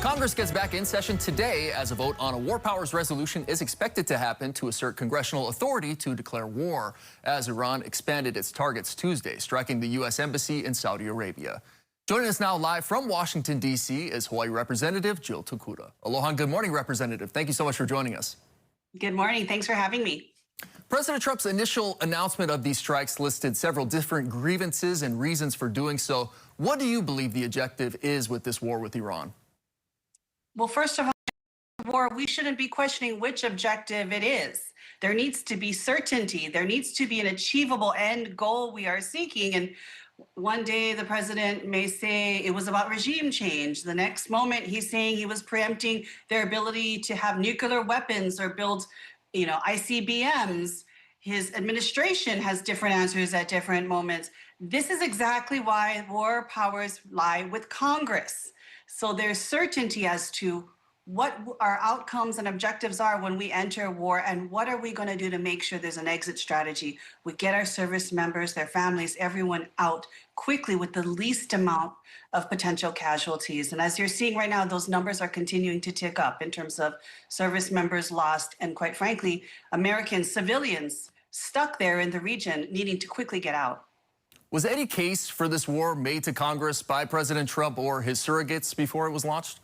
Congress gets back in session today as a vote on a war powers resolution is expected to happen to assert congressional authority to declare war as Iran expanded its targets Tuesday, striking the U.S. Embassy in Saudi Arabia. Joining us now live from Washington, D.C. is Hawaii Representative Jill Tokuda. Aloha and good morning, Representative. Thank you so much for joining us. Good morning. Thanks for having me. President Trump's initial announcement of these strikes listed several different grievances and reasons for doing so. What do you believe the objective is with this war with Iran? Well, first of all, war, we shouldn't be questioning which objective it is. There needs to be certainty. There needs to be an achievable end goal we are seeking. And one day the president may say it was about regime change. The next moment he's saying he was preempting their ability to have nuclear weapons or build, ICBMs. His administration has different answers at different moments. This is exactly why war powers lie with Congress. So there's certainty as to what our outcomes and objectives are when we enter war, and what are we going to do to make sure there's an exit strategy. We get our service members, their families, everyone out quickly with the least amount of potential casualties. And as you're seeing right now, those numbers are continuing to tick up in terms of service members lost and, quite frankly, American civilians stuck there in the region needing to quickly get out. Was any case for this war made to Congress by President Trump or his surrogates before it was launched?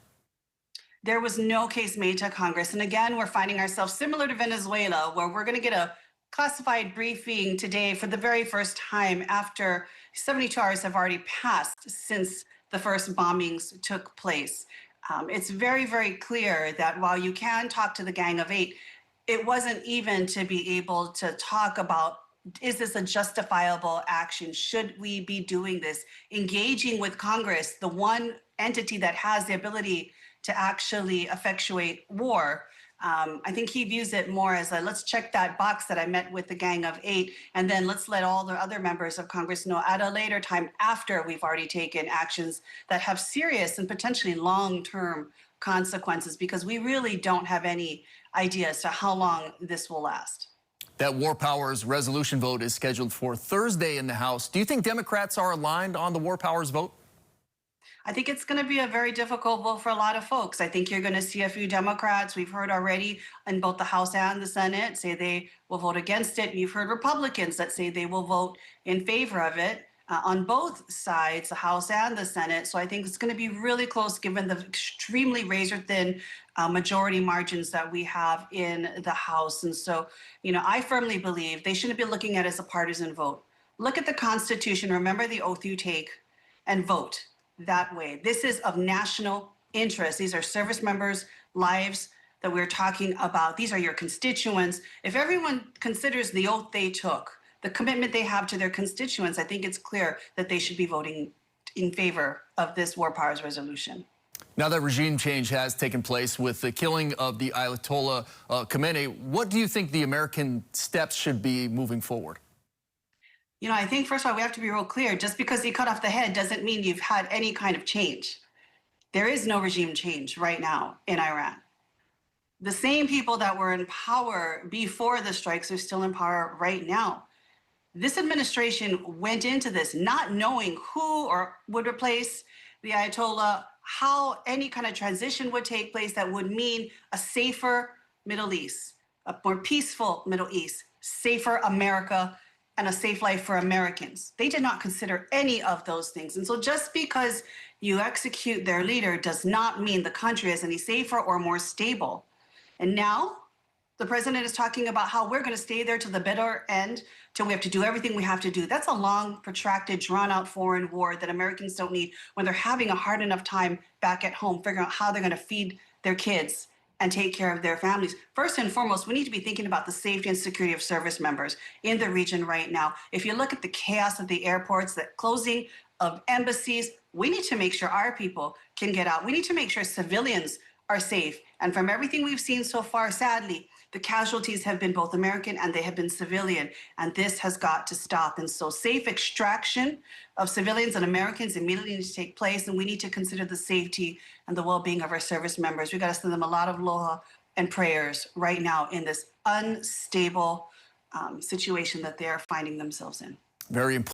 There was no case made to Congress. And again, we're finding ourselves similar to Venezuela, where we're going to get a classified briefing today for the very first time after 72 hours have already passed since the first bombings took place. It's very, very clear that while you can talk to the Gang of Eight, it wasn't even to be able to talk about, is this a justifiable action? Should we be doing this? Engaging with Congress, the one entity that has the ability to actually effectuate war. I think he views it more as a, let's check that box that I met with the Gang of Eight, and then let's let all the other members of Congress know at a later time after we've already taken actions that have serious and potentially long-term consequences, because we really don't have any idea as to how long this will last. That war powers resolution vote is scheduled for Thursday in the House. Do you think Democrats are aligned on the war powers vote? I think it's going to be a very difficult vote for a lot of folks. I think you're going to see a few Democrats, we've heard already in both the House and the Senate, say they will vote against it. You've heard Republicans that say they will vote in favor of it on both sides, the House and the Senate. So I think it's going to be really close given the extremely razor-thin majority margins that we have in the House. And so, I firmly believe they shouldn't be looking at it as a partisan vote. Look at the Constitution, remember the oath you take, and vote that way. This is of national interest. These are service members' lives that we're talking about. These are your constituents. If everyone considers the oath they took, the commitment they have to their constituents, I think it's clear that they should be voting in favor of this war powers resolution. Now that regime change has taken place with the killing of the Ayatollah Khamenei, what do you think the American steps should be moving forward? I think, first of all, we have to be real clear. Just because he cut off the head doesn't mean you've had any kind of change. There is no regime change right now in Iran. The same people that were in power before the strikes are still in power right now. This administration went into this not knowing who or would replace the Ayatollah, how any kind of transition would take place that would mean a safer Middle East, a more peaceful Middle East, safer America, and a safe life for Americans. They did not consider any of those things. And so just because you execute their leader does not mean the country is any safer or more stable. And now the president is talking about how we're going to stay there to the bitter end, till we have to do everything we have to do. That's a long, protracted, drawn-out foreign war that Americans don't need when they're having a hard enough time back at home figuring out how they're going to feed their kids and take care of their families. First and foremost, we need to be thinking about the safety and security of service members in the region right now. If you look at the chaos of the airports, the closing of embassies, we need to make sure our people can get out. We need to make sure civilians are safe. And from everything we've seen so far, sadly, the casualties have been both American and they have been civilian. And this has got to stop. And so safe extraction of civilians and Americans immediately needs to take place. And we need to consider the safety and the well-being of our service members. We got to send them a lot of aloha and prayers right now in this unstable situation that they are finding themselves in. Very important.